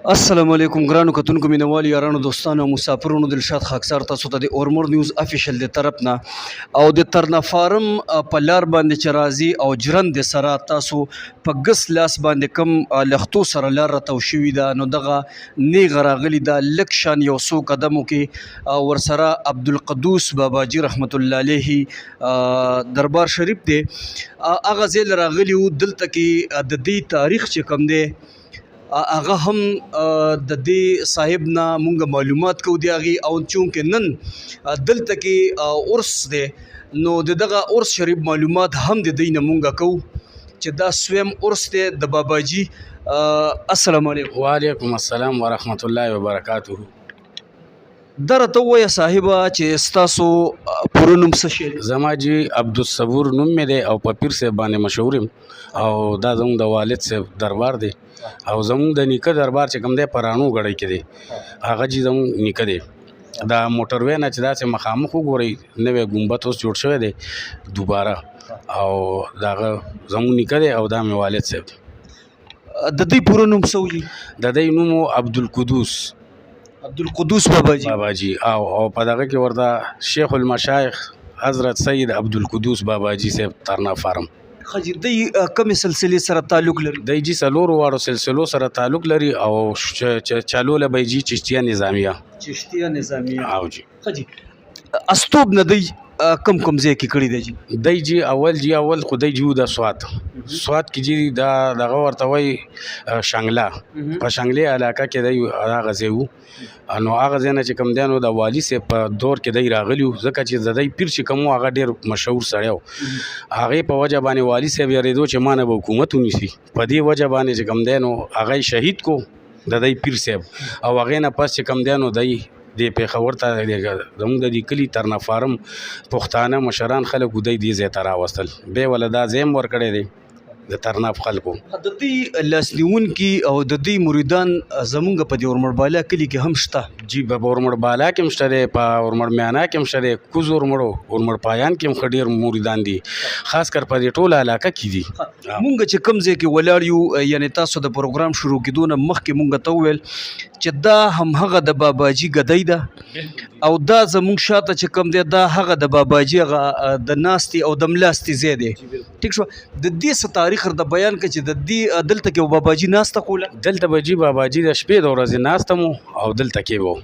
السلام علیکم ګرانو کتونکو مینوالو یارانو دوستانو مسافرونو دلشاد خاکسار تاسو ته د اورمور نیوز افیشل د طرف نه او د ترنا فارم په لار باندې چرازی او جرند سره تاسو په ګس لاس باندې کم لختو سره لار راتو شوی دا نو دغه نیغ راغلی دا لکشان یو سو قدمو کې ورسره عبدالقدوس باباجی رحمت الله علیه دربار شریف دی اغه زیل راغلی دلته کې د دې تاریخ چې کم دی هغه هم د دې صاحب نه مونږ معلومات کو دی هغه او چونکه نن دلته کې عرس دی نو دغه عرس شریف معلومات هم د دې نه مونږ کو چې دا سویم عرس دی د باباجی. السلام علیکم. وعلیکم السلام ورحمت الله وبرکاته. درته وای صاحب چې ستاسو پرونم څه شي؟ زما جی عبدالصبور نوم مې دی او په پیر صاحب باندې مشهور او دا زموږ د والد صاحب دربار دی او زموږ د نیکه دربار چې کوم دی پرانو غړی کې دی هغه جی زموږ نیکه دی. دا موټر وې نه چې داسې مخامخ وګورئ نوی ګمبد اوس جوړ شوی دی دوباره او دغه زموږ نیکه دی او دا مې والد صاحب دی. د دې پوره نوم څه وي؟ د دې نوم عبدالقدوس باباجی او په دغه کې ورته شیخ المشایخ حضرت سید عبدالقدوس باباجی صاحب ترنا فارم. خجی دی کوم سلسله سره تعلق لري؟ دی جی څلورو واړو سلسلو سره تعلق لري او چالو له بیجی چشتیه نظامیه او جی خجی استوب نه دی کم ځای کې کړی دی جی؟ دی جی اول خدای جیو د سوات کې جی دا دغه ورته وای شنګلا په شنګلې علاقه کې دی هغه ځای وو نو هغه ځای نه چې کوم دی نو د والي صاحب په دور کې دی راغلی ځکه چې د دی پیر چې کوم هغه ډېر مشهور سړی و هغې په وجه باندې والي صاحب یارېدو چې ما نه به حکومت ونیسي په دې وجه باندې چې کوم دی نو هغه شهید کو د دی پیر صاحب او هغې نه پس چې کوم دی نو دی د پیښور ته زموږ د دې کلي ترنا فارم پښتانه مشران خلک دوی دې ځای ته راوستل بیا ول دا ځای هم ورکړی دی د ترناف خلکو. د دې لاسنیونکي او د دې مریدان زمونږ په دې اورمړ بالا کلي کې هم شته؟ جی په اورمړ بالا کې هم شته دی، په اورمړ میانا کې هم شته دی، کوز اورمړ پایان کې هم ښه ډېر مریدان دي، خاص کر په دې ټوله علاقه کې دي. مونږ چې کوم ځای کې ولاړ یو یعنی تاسو د پروګرام شروع کېدو نه مخکې مونږ ته وویل چې دا همهغه د باباجي ګدۍ ده او دا زمونږ شاته چې کوم دی دا هغه د باباجي هغه د ناستې او د ملاستې ځای دی. ټیک شو، د دې څه تاریخ د بیان کړه چې د دې دلته کې باباجي ناسته کوله؟ دلته به جي باباجي د شپې د ورځې ناسته مو او دلته کې وو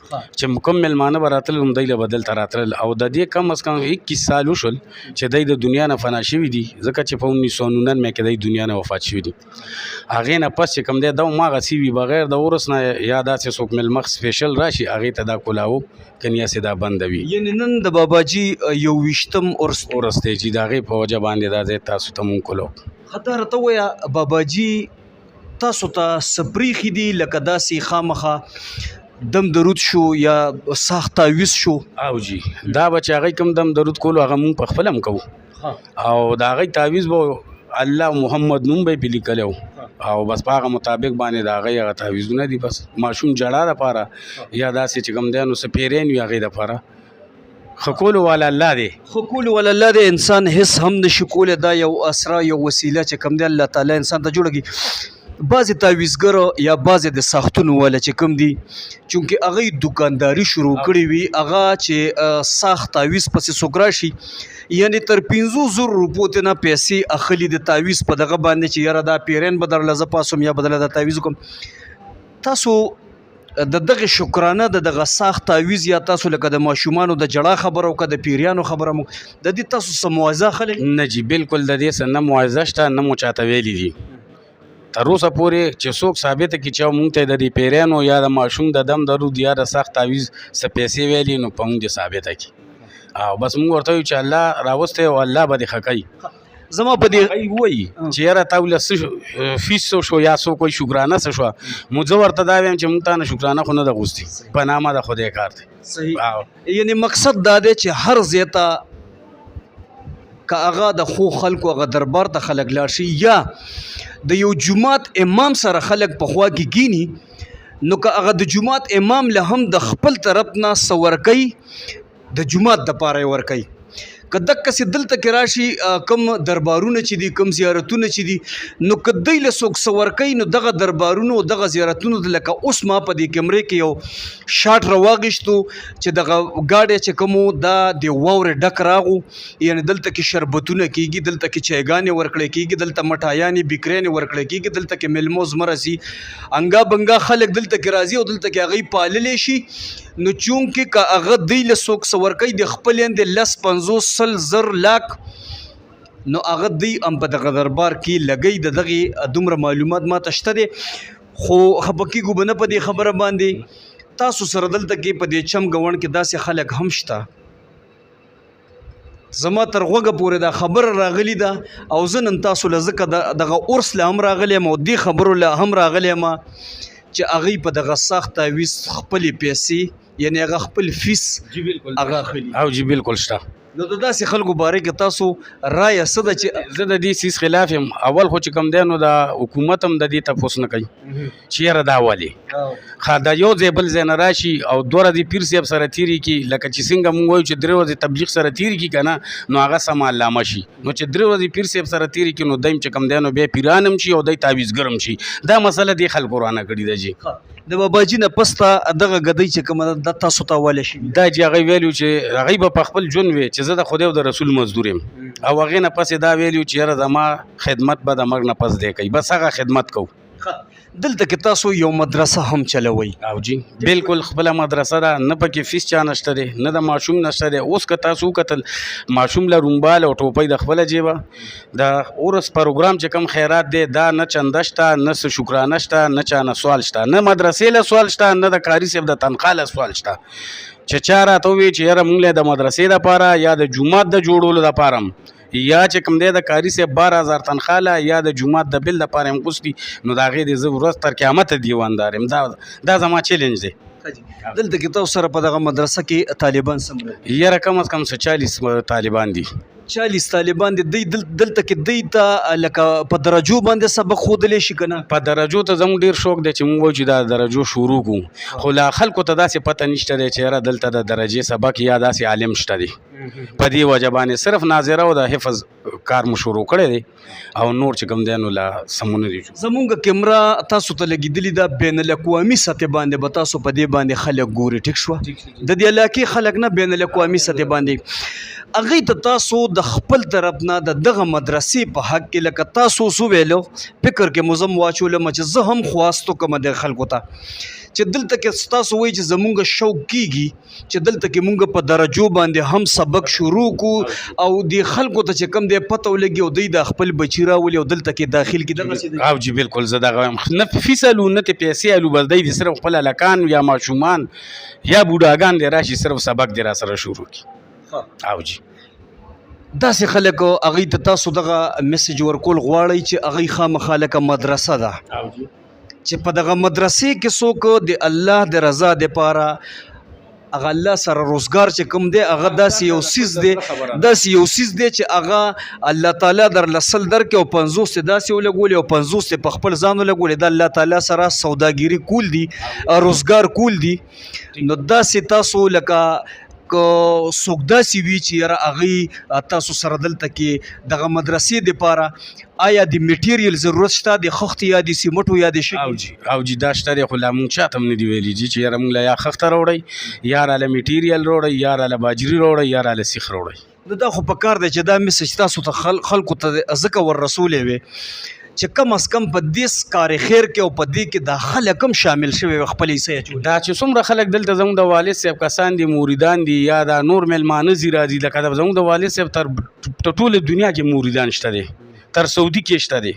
چې کوم مېلمانه به راتلل هم دی له به دلته راتلل او د دې کم از کم 21 سال وشول چې دی د دنیا نه فنا شوي دي ځکه چې په 1999 کې دی دنیا نه وفات شوي دي. هغې نه پس چې کوم دی دا هماغسې وي بغیر د ورس نه یا داسې څوک مېلمه سپیشل راشي هغې ته دا کولاو کنیا سي دا بندوي. یعنی نن د باباجي 21م عرس دی چې د هغې په وجه باندې دا ځای تاسو ته مونږ کولو. خطا راته ووایه باباجي تاسو ته څه پرېښي دي لکه داسې خامخا دم درود شو یا ساخت تعویض شو؟ او جی دا به چې هغوی کوم دم درود کولو هغه مونږ په خپله هم کوو او د هغوی تعویض به الله محمد نوم به یې پرې لیکلی او بس په هغه مطابق باندې د هغوی هغه تعویضونه دي. بس ماشوم جړا دپاره یا داسې چې کوم دی نو څه پیرین وي هغې دپاره خکولو والا الله دی. خکولو والا الله دی، انسان هیڅ هم نشي کولی. دا یو اسرا یو وسیله چې کوم دی الله تعالی انسان ته جوړه کړي. بعضې تعویضګر یا بعضې د ساختونو والا چې کوم دي چونکې هغوی دوکانداري شروع کړې وي هغه چې ساخت تعویض پسې څوک راشي یعنی تر 500 روپو ته نه پیسې اخلي د تعویض په دغه باندې چې یاره دا پیرین به درله زه پاسم یا بدله دا تعویض وکړم. تاسو د دغه شکرانه د دغه ساخت تعویض یا تاسو لکه د ماشومانو د جړا خبره او که د پیریانو خبره مو د دې تاسو څه موعظه اخلئ؟ نه جی بالکل د دې څه نه موعظه شته نه مو چاته ویلي دي تر اوسه پورې چې څوک ثابته کړي چې مونږ ته د دې پیریانو یا د ماشوم د دم درود یا د سخت تعویض څه پیسې ویلي نو په مونږ دې ثابته کړي او بس مونږ ورته وایو چې الله راوستی او الله به دې ښه کوي. زما په دې وایي چې یاره تا وله څه فیس څه شو یا څوک وایي شکرانه څه شوه مو زه ورته دا وایم چې مونږ تا نه شکرانه خو نه ده غوښتي په نامه د خدای کار دی. صحیح، یعنی مقصد دا دی چې هر ځای ته که هغه د خو خلکو هغه دربار ته خلک لاړ شي یا د یو جومات امام سره خلک په خوا کې کینی نو که هغه د جومات امام له هم د خپل طرف نه څه ورکوي د جومات دپاره یې ورکوي که دقسې دلته کې راشي کم دربارونه چې دي کم زیارتونه چې دي نو که دوی له څوک څه ورکوي نو دغه دربارونو دغه زیارتونو لکه اوس ما په دې کیمرې کې یو شاټ راواغېشتو چې دغه ګاډی چې کوم دا د واورې ډک راغو یعنې دلته کې شربتونه کېږي دلته کې چایګانې ورکړی کېږي دلته مټایانې بکرینې ورکړی کېږي دلته کې میلمو زمره سي انګا بنګا خلک دلته کې راځي او دلته کې هغوی پاللی شي نو چونکې که هغه دوی له څوک څه ورکوي د خپل یندې 10-50-100 لاک نو هغه دوی هم په دغه دربار کې لګوي د دغې دومره معلومات ماته شته دی خو خفه کېږو به نه په دې خبره باندې تاسو سره دلته کې په دې چم ګوڼ کې داسې خلک هم شته زما تر غوږه پورې دا خبره راغلی ده او زه نن تاسو له ځکه دغه عرس له هم راغلی یم او دې خبرو له هم راغلی یم چې هغوی په دغه سخت تعویض خپلې پیسې یعنی هغه خپل فیس هغه اخلي او جی بالکل شته نو د داسې خلکو باره کې تاسو رایه څه ده چې زه د دې سیس خلاف یم اول خو چې کوم دی نو د حکومت هم د دې تپوس نه کوي چې یاره دا ولې ښه دا یو ځای بل ځای نه راشي او دوه ورځې پیر صاحب سره تېرې کړي لکه چې څنګه مونږ وایو چې 3 ورځې تبلیغ سره تېرې کړي که نه نو هغه سمه علامه شي نو چې 3 ورځې پیر صاحب سره تېرې کړي نو دیم چې کوم دی نو بیا پیران هم شي او دی تعویضګر هم شي دا مسله دې خلکو رانه کړې ده جي د باباجي نه پسته دغه ګدۍ چې کومه ده دا تاسو ته حواله شوي دا چې هغوی ویلو چې هغوی به په خپل ژوند وي چې زه د خدای او د رسول مزدور یم او هغې نه پس یې دا ویلي چې یاره زما خدمت به د مرګ نه پس دی کوي بس هغه خدمت کوو دلته کې تاسو یو مدرسه هم چلوئ او جی بالکل خپله مدرسه ده نه پکې فیس چا نشته دی نه د ماشوم نشته دی اوس که تاسو وکتل ماشوم له رومبال او ټوپۍ د خپله جیبه د اورس پروګرام چې کوم خیرات دی دا نه چنده شته نه څه شکرانه شته نه چا نه سوال شته نه مدرسې له سوال شته نه د کاري صاحب د تنخواه له سوال شته چې چا راته ووایي چې یاره مونږ له د مدرسې دپاره یا د جومات د جوړولو دپاره یا چې کوم دی د کاري صاحب 12,000 تنخواه له یا د جومات د بل دپاره یم غوښتي نو د هغې د زه ورځ تر قیامته دیواندار یم دا زما چیلنج دی دلته کې تاسو سره په دغه مدرسه کې طالبان څومره یاره کم از کم 40 طالبان دي 40 طالبان دي دلته کې دوی ته لکه په درجو باندې سبق ښودلی شي که نه په درجو ته زموږ ډېر شوق دی چې موږ وایو چې دا درجو شروع کړو خو لا خلکو ته داسې پته نشته دی چې یاره دلته د درجې سبق یا داسې عالم شته دی په دې وجه باندې صرف ناظره او د حفظ کار مو شروع کړی دی او نور چې کوم دی نو لا سمونه دي زمونږ کیمرا تاسو ته لګېدلې ده بین الاقوامي سطح باندې به تاسو په دې باندې خلک ګوري ټیک شوه د دې علاقې خلک نه بین الاقوامي سطح باندې هغوی ته تاسو د خپل طرف نه د دغه مدرسې په حق کې لکه تاسو څه ویلو فکر کې مو زه م واچولم چې زه هم خواستو کوم د خلکو ته چې دلته کې تاسو وایي چې زمونږ شوق کېږي چې دلته کې مونږ په درجو باندې هم سبق شروع کړو او د خلکو ته چې کم دی پته ولګي او دوی د خپل بچي راولي او دلته کې داخل کړي دغسې دی او جی بالکل زه دغه وایم نه فیس الو نه ته پیسې الو بس دی صرف خپل هلکان یا ماشومان یا بوډاګان دی راشي صرف سبق دی را سره شروع کړي او جی داسې خلک هغوی ته تاسو دغه میسج ورکول غواړئ چې هغوی خامخا لکه مدرسه ده چې په دغه مدرسې کې څوک د الله د رضا دپاره هغه الله سره روزګار چې کوم دی هغه داسې یو څیز دی چې هغه الله تعالی در لسل درکې او 50 ته داسې ولګولي او 50 ته په خپل ځان ولګولي د الله تعالی سره سوداګري کول دي روزګار کول دي نو داسې تاسو لکه که څوک داسې وي چې یاره هغوی تاسو سره دلته کې دغه مدرسې دپاره آیا د میټیریل ضرورت شته د خښتې یا د سیمټو یا د شګې او جی دا شته دی خو لا مونږ چاته هم نه دي ویلي چې یاره مونږ له یا خښته راوړئ یا راله میټیریل راوړئ یا راله باجري راوړئ یا راله سیخ راوړئ نو دا خو په کار دی چې دا میسج تاسو ته خلکو ته ځکه ور رسولی وې چې کم از کم په دې کار خیر کې او په دې کې دا خلک هم شامل شوي خپل حصه اچوي دا چې څومره خلک دلته زموږ د والد صاحب کسان دي مریدان دي یا دا نور میلمانه ځي راځي لکه زموږ د والد صاحب تر ټوله دنیا کې مریدان شته دي تر سعودي کې شته دي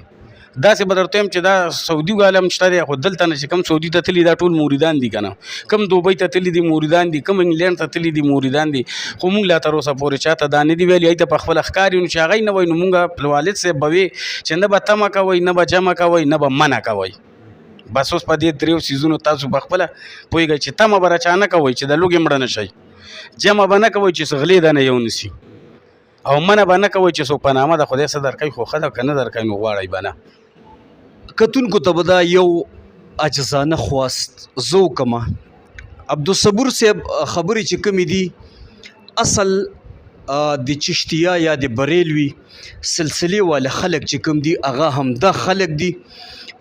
داسې به درته وایم چې دا سعودي عالم شته دی خو دلته نه چې کوم سعودي ته تللي دا ټول مریدان دي که نه کوم دوبۍ ته تللي دي مریدان دي کوم انګلینډ ته تللي دي مریدان دي خو مونږ لا تر اوسه پورې چاته دا نه دي ویلي هغوی ته په خپله ښکار یو نو چې هغوی نه وایي نو مونږ والد صاحب به وي چې نه به تمه کوئ نه به جمع کوئ نه به منع کوئ بس اوس په دې 3 څیزونو تاسو په خپله پوهېږئ چې تمه به را چا نه کوئ چې د لوږې مړه نه شئ جمع به نه کوئ چې څه غلې دانه یو نیسي او منع به نه کوئ چې څوک په نامه د خدای څه درکوي خو ښه ده که نه درکوي نو غواړئ به نه کتونکو ته به دا یو عاجزانه خواست زه وکړمه عبدالصبور صاحب خبرې چې کومې دي اصل د چشتیا یا د بریلوي سلسلې والا خلک چې کوم دي هغه همدا خلک دي.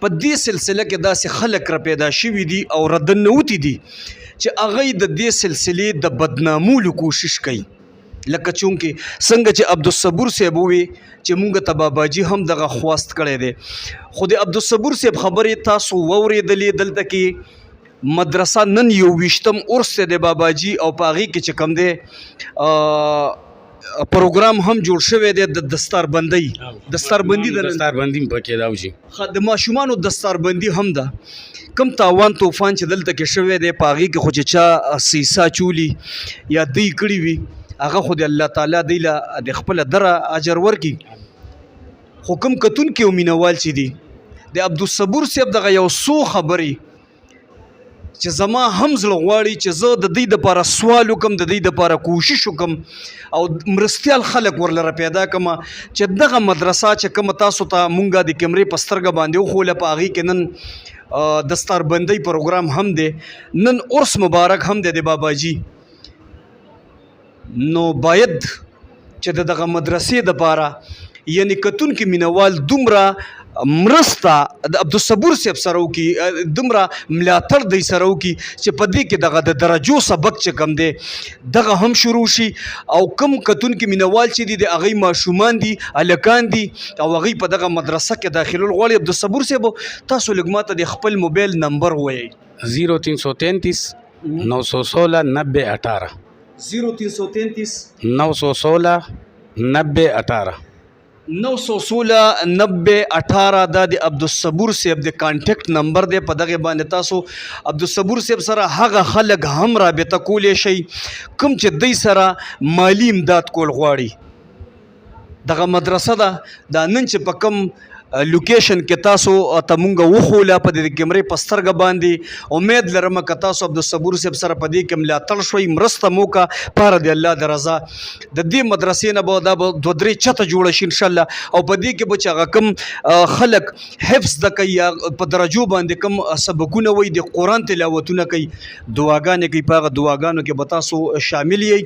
په دې سلسله کې داسې خلک را پیدا شوي دي او ردنوتي دي چې هغه د دې سلسلې د بدنامولو کوشش کوي. لکه چونکې څنګه چې عبدالصبور صاحب ووی چې مونږ ته باباجي هم دغه خواست کړی دی. خو د عبدالصبور صاحب خبرې تاسو واورېدلې. دلته کې مدرسه نن 21م عرس دی باباجي او په هغې کې چې کوم دی پروګرام هم جوړ شوی دی د دستاربندۍ. دستاربندي پکې دا وشي د ماشومانو دستاربندي هم ده. کم تاوان طوفان چې دلته کې شوی دی په هغې کې خو چې چا سیسا چولی یا دی کړي وي هغه خو د الله تعالی دی له د خپله دره اجر ورکړي. خو کوم کتونکي او مینوال چې دي د عبدالصبور صاحب دغه یو څو خبرې چې زما هم زړه غواړي چې زه د دوی دپاره سوال وکم، د دوی دپاره کوشش وکم او مرستیال خلک ورلره پیدا کړم چې دغه مدرسه چې کومه تاسو ته مونږه د کیمرې په سترګه باندې وښوله په هغې کې نن دستاربندۍ پروګرام هم دی، نن عرس مبارک هم دی د باباجي. نو باید چې دغه مدرسې دپاره یعنی کتونکي مینوال دومره مرسته د عبدالصبور صاحب سره وکړي، دومره ملاتړ دی سره وکړي چې په دې کې دغه د درجو سبق چې کوم دی دغه هم شروع شي. او کوم کتونکي مینوال چې دي د هغوی ماشومان دي، هلکان دي او هغوی په دغه مدرسه کې داخلول غواړي. عبدالصبور صاحب تاسو لږ ماته د خپل موبایل نمبر ووایئ. 0333 916 9018 0333 916 9018 916 9018 دا د عبدالصبور صاحب د کانټیکټ نمبر دی. په دغه باندې تاسو عبدالصبور صاحب سره هغه خلک هم رابطه کولی شئ کوم چې دوی سره مالی امداد کول غواړي. دغه مدرسه ده دا نن چې په کوم لوکیشن کې تاسو ته مونږ وښوله په د کیمرې په سترګه باندې، امید لرم که تاسو عبدالصبور صاحب سره په دې کې ملاتړ شوئ، مرسته مو وکړه پاره د الله د رضا. د دې مدرسې نه به دا به 2-3 چته جوړه شي انشاءالله. او په دې کې به چې هغه کوم خلک حفظ زده کوي یا په درجو باندې کوم سبقونه وایي د قرآن تلاوتونه کوي، دعاګانې کوي، په هغه دعاګانو کې به تاسو شامل یئ.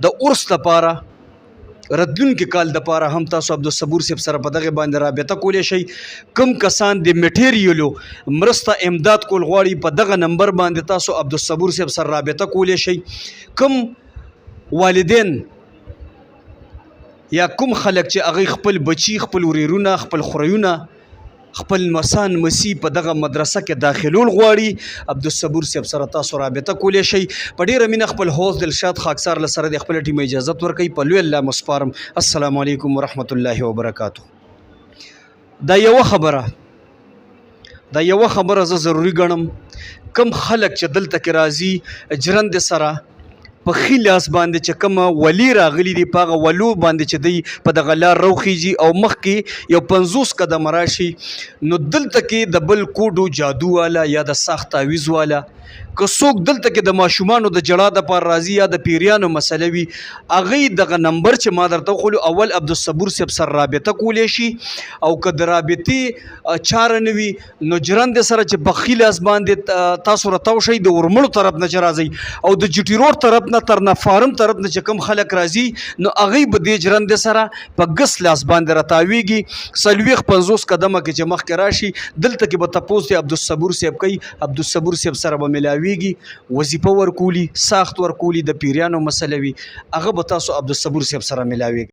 د عرس لپاره راتلونکي کال دپاره هم تاسو عبدالصبور صاحب سره په دغه باندې رابطه کولی شئ. کوم کسان د میټیریلو مرسته امداد کول غواړي په دغه نمبر باندې تاسو عبدالصبور صاحب سره رابطه کولی شئ. کوم والدین یا کوم خلک چې هغوی خپل بچي، خپل ورېرونه، خپل خوریونه، خپل مسان مسی په دغه مدرسه کې داخلول غواړي، عبدالصبور صاحب سره تاسو رابطه کولی شئ. په ډېره مینه خپل هوست دلشاد خاکسار له سره د خپل ټیم اجازت ورکوي. په لوی الله مسپارم. السلام علیکم ورحمت الله وبرکاتو. دا یوه خبره زه ضروري ګڼم. کم خلک چې دلته کې راځي ژرندې سره په ښي لاس باندې چې کومه ولي راغلي دي په هغه ولو باندې چې دوی په دغه لار روخیږي او مخکې یو 50 قدمه راشي، نو دلته کې د بل کوډو جادو والا یا د ساخت تعویض والا که څوک دلته کې د ماشومانو د جړا دپاره راځي یا د پیریانو مسله وي، هغوی دغه نمبر چې ما درته وښولو اول عبدالصبور صاحب سره رابطه کولی شي. او که د رابطې چاره نه وي نو ژرندې سره چې په ښي لاس باندې تاسو راتاو شئ د ورمړو طرف نه چې راځئ او د جټي روډ طرف نه ترنفارم طرف نه چې کوم خلک راځي نو هغوی به دې ژرندې سره په ګس لاس باندې راتاویږي. 40-50 قدمه کې چې مخکې راشي دلته کې به تپوس د عبدالصبور صاحب کوي. عبدالصبور صاحب سره به ملاویږي، وظیفه ورکولي، ساخت ورکولي، د پیریانو مسله وي هغه به تاسو عبدالصبور صاحب سره ملاویږي.